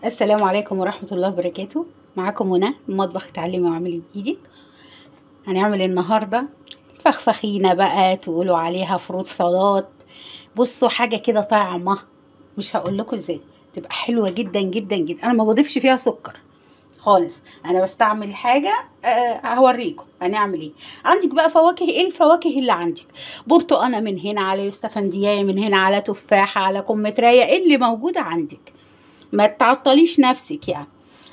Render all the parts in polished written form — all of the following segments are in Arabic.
السلام عليكم ورحمة الله وبركاته. معاكم منى من مطبخ تعلمي واعملي بايدك. هنعمل النهاردة فخفخينة بقى تقولوا عليها فروت سلطات. بصوا حاجة كده طعمة، مش هقول لكم ازاي، تبقى حلوة جدا جدا جدا. انا ما بضيفش فيها سكر خالص، انا بستعمل حاجة هوريكم هنعمل ايه. عندك بقى فواكه، ايه الفواكه اللي عندك؟ برتقانة من هنا، على يوستفندية من هنا، على تفاحة، على كمثرية، ايه اللي موجودة عندك، ما تعطليش نفسك يعني.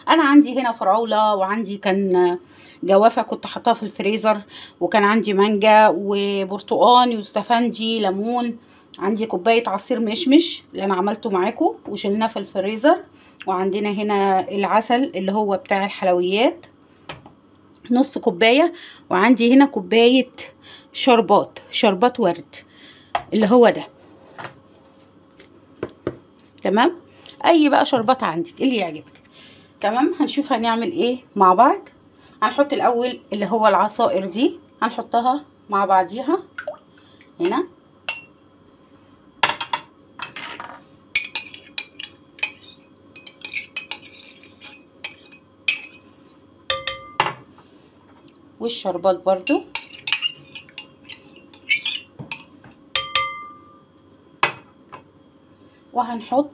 انا عندي هنا فراوله، وعندي كان جوافه كنت حطاها في الفريزر، وكان عندي مانجا وبرتقان واستفندي ليمون. عندي كوبايه عصير مشمش اللي انا عملته معاكم وشلناه في الفريزر. وعندنا هنا العسل اللي هو بتاع الحلويات نص كوبايه. وعندي هنا كوبايه شربات ورد اللي هو ده. تمام، اي بقى شربات عندك اللي يعجبك. تمام، هنشوف هنعمل ايه مع بعض. هنحط الاول اللي هو العصائر دي، هنحطها مع بعضيها هنا. والشربات برضو، وهنحط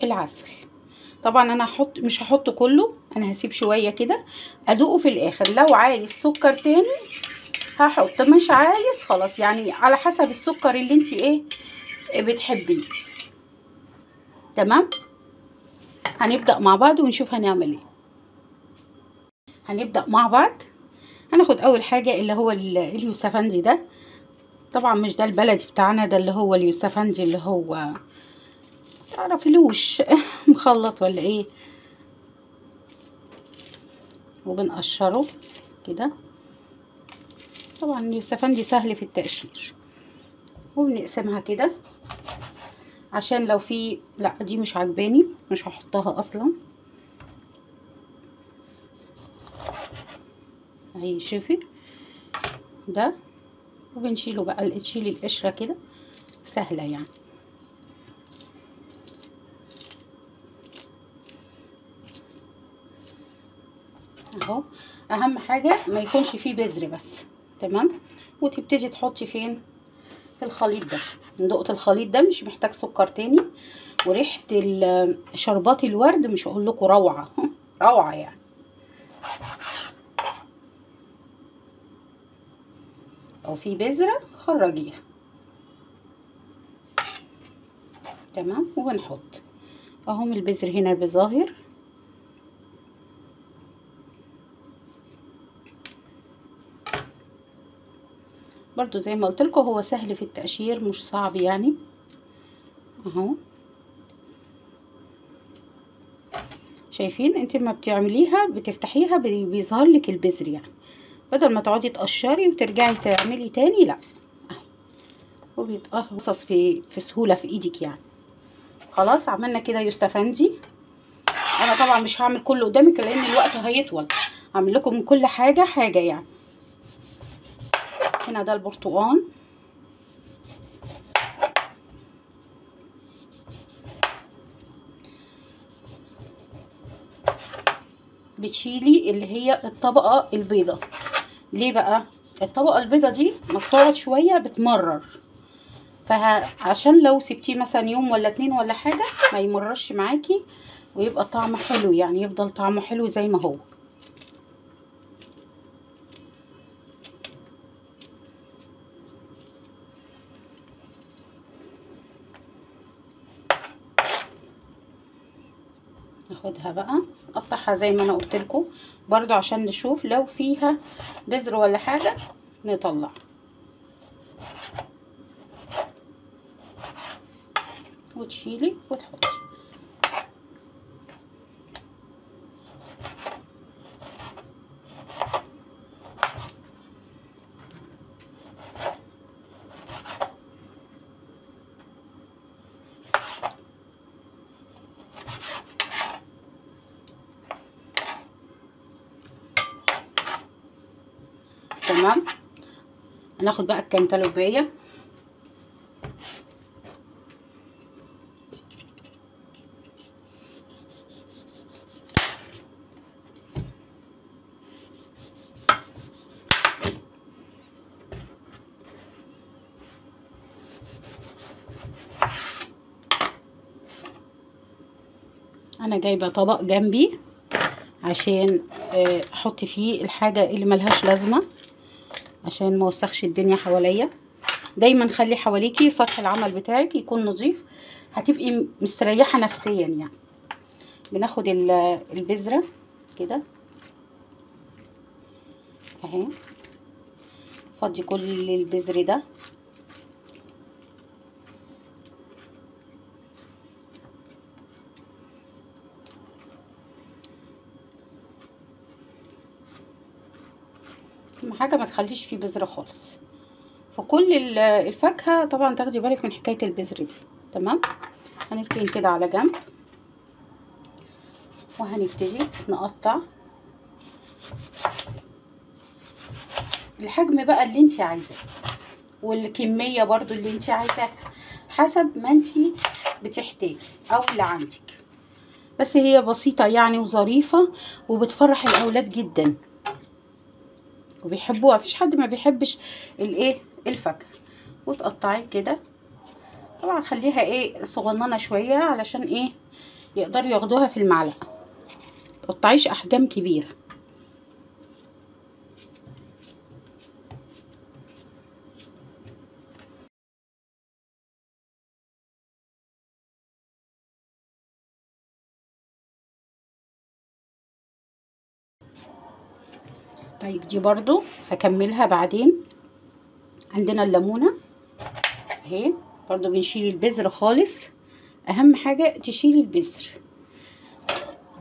العسل. طبعا انا مش هحط كله، انا هسيب شويه كده ادوقه في الاخر. لو عايز سكر تاني هحط، مش عايز خلاص، يعني على حسب السكر اللي انت ايه بتحبيه. تمام، هنبدأ مع بعض ونشوف هنعمل ايه. هنبدأ مع بعض. هناخد اول حاجة اللي هو اليوسفندي ده. طبعا مش ده البلدي بتاعنا، ده اللي هو اليوسفندي اللي هو تعرفلوش مخلط ولا ايه. وبنقشره كده. طبعا اليوسفندي سهل في التقشير. وبنقسمها كده عشان لو في، لا دي مش عجباني مش هحطها اصلا. اهي شوفي ده. وبنشيله بقى، تشيلي القشره كده سهله يعني. اهو، اهم حاجه ما يكونش فيه بذر بس. تمام، وتبتدي تحطي فين؟ في الخليط ده. ندقة الخليط ده مش محتاج سكر تاني. وريحه شربات الورد مش هقول لكم روعه روعه يعني. لو في بذره خرجيها. تمام، وبنحط اهو البذر هنا بظاهر. برضو زي ما قلت لكم هو سهل في التقشير مش صعب يعني. اهو شايفين انت ما بتعمليها بتفتحيها بيظهر لك البذر يعني، بدل ما تقعدي تقشري وترجعي تعملي تاني، لا اهي. وبيتقصص في سهوله في ايدك يعني. خلاص عملنا كده يوستفندي. انا طبعا مش هعمل كله قدامك لان الوقت هيطول، هعمل لكم من كل حاجه حاجه يعني. هنا ده البرتقال. بتشيلي اللي هي الطبقه البيضه. ليه بقى؟ الطبقه البيضه دي ما بتقعد شويه بتمرر، فعشان لو سبتيه مثلا يوم ولا اتنين ولا حاجه ما يمررش معاكي، ويبقى طعمه حلو يعني، يفضل طعمه حلو زي ما هو. ناخدها بقى نقطعها زي ما انا قلت لكم برضو عشان نشوف لو فيها بذر ولا حاجه نطلع. وتشيلي وتحطي. تمام، هناخد بقى الكنتالوبية. انا جايبه طبق جنبي عشان احط فيه الحاجه اللي ملهاش لازمه، عشان ما اوسخش الدنيا حواليا. دايما خلي حواليكي سطح العمل بتاعك يكون نظيف، هتبقي مستريحه نفسيا يعني. بناخد البذره كده اهي، فضي كل البذر ده. اهم حاجه ما تخليش فيه بذره خالص. فكل الفاكهه طبعا تاخدي بالك من حكايه البذر دي. تمام، هنركن كده على جنب وهنبتدي نقطع الحجم بقى اللي انت عايزاه، والكميه برضو اللي انت عايزاها حسب ما انت بتحتاجي او اللي عندك. بس هي بسيطه يعني وظريفه وبتفرح الاولاد جدا وبيحبوها، مفيش حد ما بيحبش الايه الفاكهه. وتقطعي كده، طبعا خليها ايه صغننه شويه علشان ايه يقدروا ياخدوها في المعلقه، متقطعيش احجام كبيره. طيب دي برضو هكملها بعدين. عندنا الليمونه اهي، برضو بنشيل البذر خالص. اهم حاجه تشيلي البذر.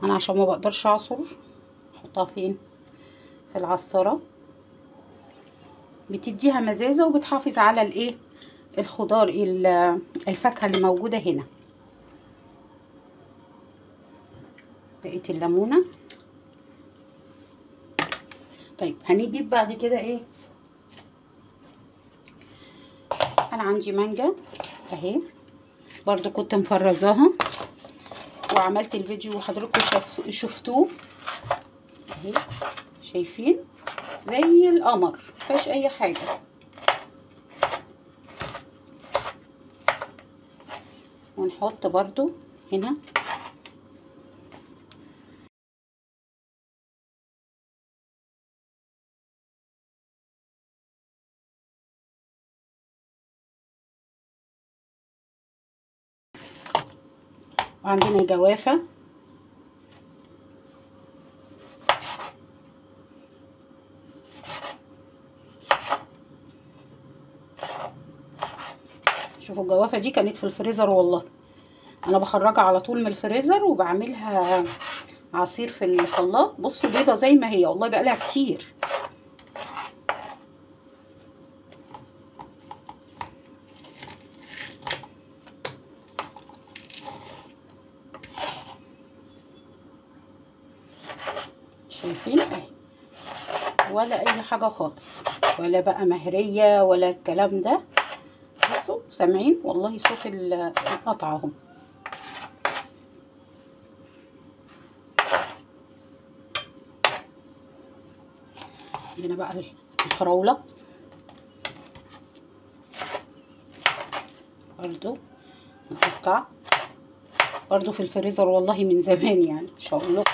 انا عشان ما بقدرش اعصر احطها فين؟ في العصاره. بتديها مزازه وبتحافظ على الايه الخضار الفاكهه اللي موجوده هنا. بقيه الليمونه. طيب هنجيب بعد كده ايه؟ انا عندي مانجا اهي، برضو كنت مفرزاها وعملت الفيديو وحضراتكم شفتوه اهي. شايفين زي القمر، مفيهاش اي حاجه. ونحط برضو هنا وعندنا جوافه. شوفوا الجوافه دي كانت في الفريزر والله، انا بخرجها على طول من الفريزر وبعملها عصير في الخلاط. بصوا بيضه زي ما هي والله، بقالها كتير. شايفين اهي، ولا اي حاجه خالص، ولا بقى مهريه ولا الكلام ده. بصوا سامعين والله صوت القطع اهو. عندنا بقى الفراوله برضو نقطع، برضو في الفريزر والله من زمان يعني مش هقول لكم.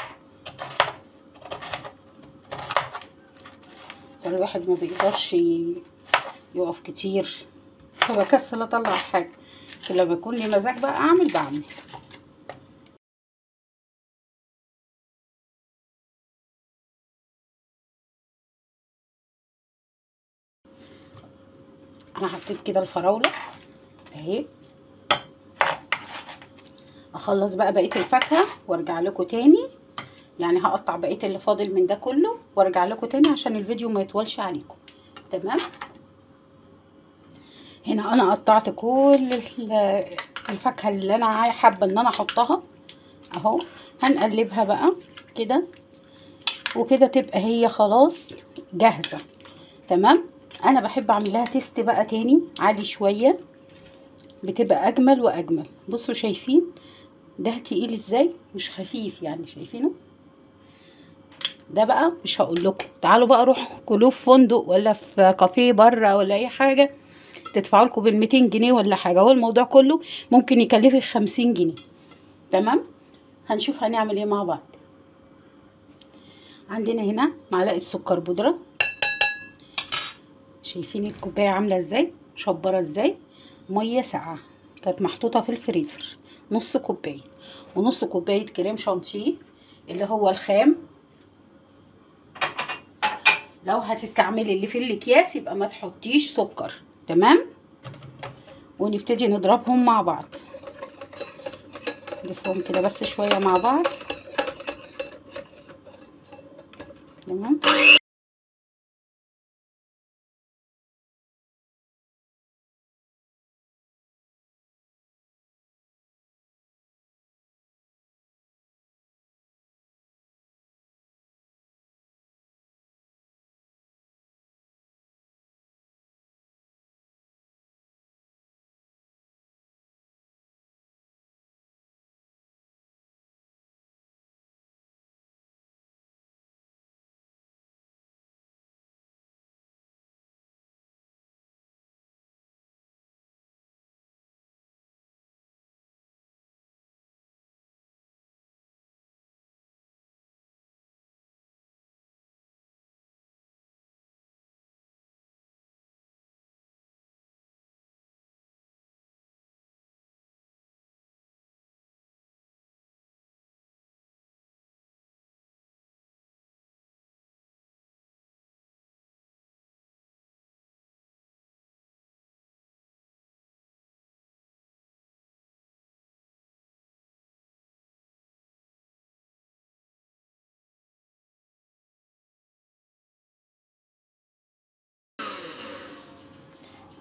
الواحد ما بيقدرش يقف كتير فبكسل اطلع حاجه، لكن لما يكون لي مزاج بقى بعمل. انا حطيت كده الفراوله اهي. اخلص بقى بقيه الفاكهه وارجع لكم تاني، يعني هقطع بقيه اللي فاضل من ده كله وارجع لكم تاني عشان الفيديو ما يطولش عليكم. تمام، هنا انا قطعت كل الفاكهه اللي انا حابه ان انا احطها اهو. هنقلبها بقى كده وكده، تبقى هي خلاص جاهزه. تمام، انا بحب اعمل لها تيست بقى تاني عالي شويه، بتبقى اجمل واجمل. بصوا شايفين ده تقيل ازاي، مش خفيف يعني، شايفينه ده بقى مش هقول لكم. تعالوا بقى روحوا كلوه في فندق ولا في كافيه بره ولا اي حاجه، تدفعوا لكم بال200 جنيه ولا حاجه. هو الموضوع كله ممكن يكلفك 50 جنيه. تمام، هنشوف هنعمل ايه مع بعض. عندنا هنا معلقه سكر بودره، شايفين الكوبايه عامله ازاي، مشبره ازاي. ميه ساقعه كانت محطوطه في الفريزر، نص كوبايه. ونص كوبايه كريم شانتيه اللي هو الخام. لو هتستعملي اللي في الاكياس يبقى ما تحطيش سكر، تمام. ونبتدي نضربهم مع بعض، نضيفهم كده بس شويه مع بعض، تمام.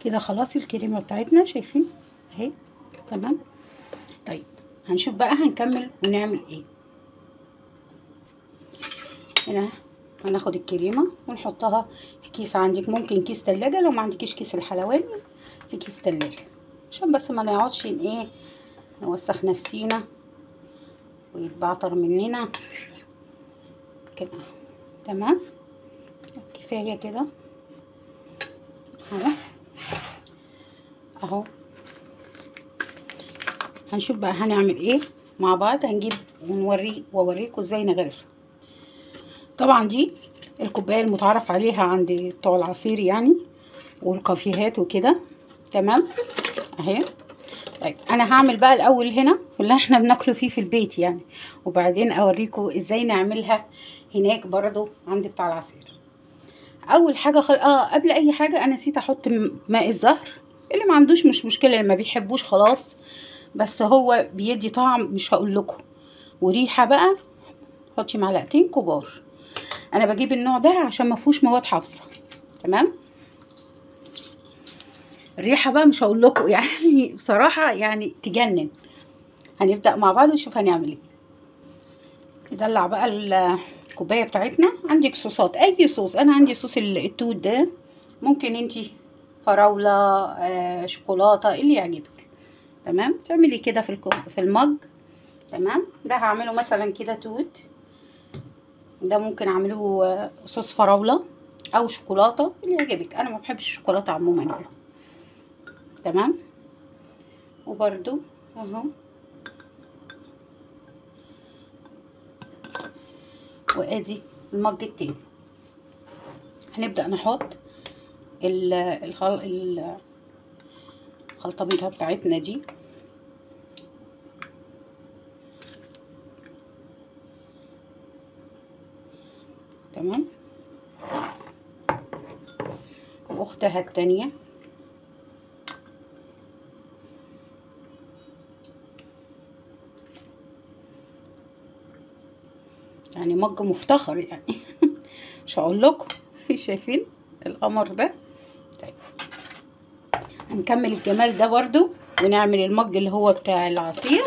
كده خلاص الكريمه بتاعتنا شايفين اهي، تمام. طيب هنشوف بقى هنكمل ونعمل ايه. هنا هناخد الكريمه ونحطها في كيس، عندك ممكن كيس تلاجة، لو ما عندكيش كيس الحلواني في كيس تلاجة، عشان بس ما نقعدش ايه نوسخ نفسينا ويتبعتر مننا كده، تمام. كفايه كده اهو اهو. هنشوف بقى هنعمل ايه مع بعض، هنجيب واوريكم ازاي نغرف. طبعا دي الكوبايه المتعارف عليها عند بتوع العصير يعني والكافيهات وكده، تمام اهي. طيب انا هعمل بقى الاول هنا اللي احنا بناكله فيه في البيت يعني، وبعدين اوريكم ازاي نعملها هناك برضو عند بتاع العصير. اول حاجه قبل اي حاجه انا نسيت احط ماء الزهر. اللي ما عندوش مش مشكله، اللي ما بيحبوش خلاص، بس هو بيدي طعم مش هقول لكم وريحه بقى. حطي معلقتين كبار، انا بجيب النوع ده عشان ما فيهوش مواد حافظه، تمام. الريحه بقى مش هقول لكم يعني بصراحه يعني تجنن. هنبدا مع بعض ونشوف هنعمل ايه. ندلع بقى الكوبايه بتاعتنا. عندك صوصات، اي صوص، انا عندي صوص التوت ده، ممكن انتي فراوله شوكولاته اللي يعجبك، تمام. تعملي كده في المج، تمام. ده هعمله مثلا كده توت، ده ممكن اعمله صوص فراوله او شوكولاته اللي يعجبك. انا ما بحبش الشوكولاته عموما يعني، تمام. وبرده اهو، وادي المج التاني. هنبدا نحط الخلطه بتاعتنا دي، تمام. واختها التانية، يعني مج مفتخر يعني مش هقول لكم شايفين القمر ده. طيب هنكمل الجمال ده برضو ونعمل المج اللي هو بتاع العصير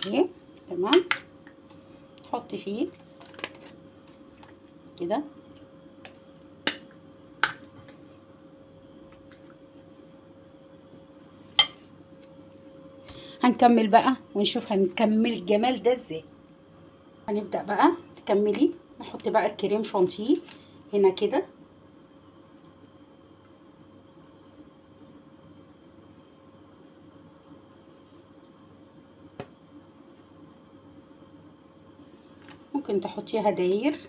اهي، تمام. تحطي فيه كده، هنكمل بقى ونشوف هنكمل الجمال ده ازاي. هنبدأ بقى تكملي، نحط بقى الكريم شانتيه هنا كده، ممكن تحطيها داير،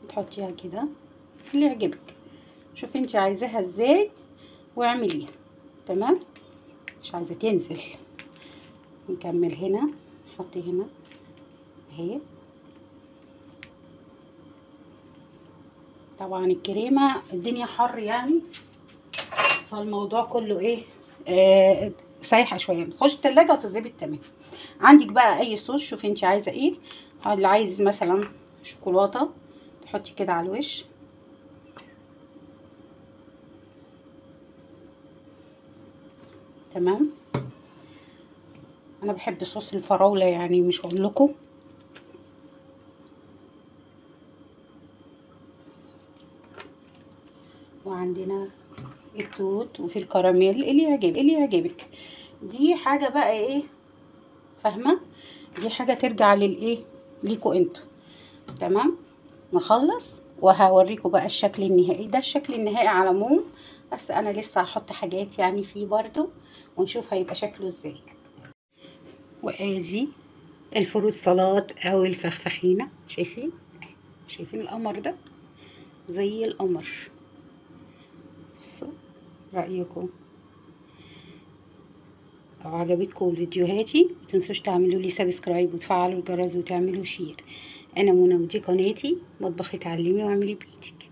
تحطيها كده اللي يعجبك، شوفي انت عايزاها ازاي واعمليها. تمام، مش عايزه تنزل. نكمل هنا، حطي هنا اهي. طبعا الكريمه الدنيا حر يعني، فالموضوع كله ايه سايحه شويه. نخش التلاجة وتظبط تمام. عندك بقى اي صوص، شوفي انت عايزه ايه. اللي عايز مثلا شوكولاته تحطي كده على الوش. تمام، انا بحب صوص الفراوله يعني مش هقول لكم. وعندنا التوت وفي الكراميل اللي يعجبك اللي يعجبك. دي حاجه بقى ايه، فاهمه؟ دي حاجه ترجع للايه، ليكوا انتوا. تمام، نخلص وهوريكم بقى الشكل النهائي. ده الشكل النهائي على العموم، بس انا لسه هحط حاجات يعني فيه برضو ونشوف هيبقى شكله ازاي. وادي الفروت سلطات او الفخفخينه، شايفين؟ شايفين القمر ده زي القمر. بصوا رايكم، لو عجبتكم فيديوهاتي متنسوش تعملوا لي سبسكرايب وتفعلوا الجرس وتعملوا شير. انا منى ودي قناتي مطبخ اتعلمي واعملي بايدك.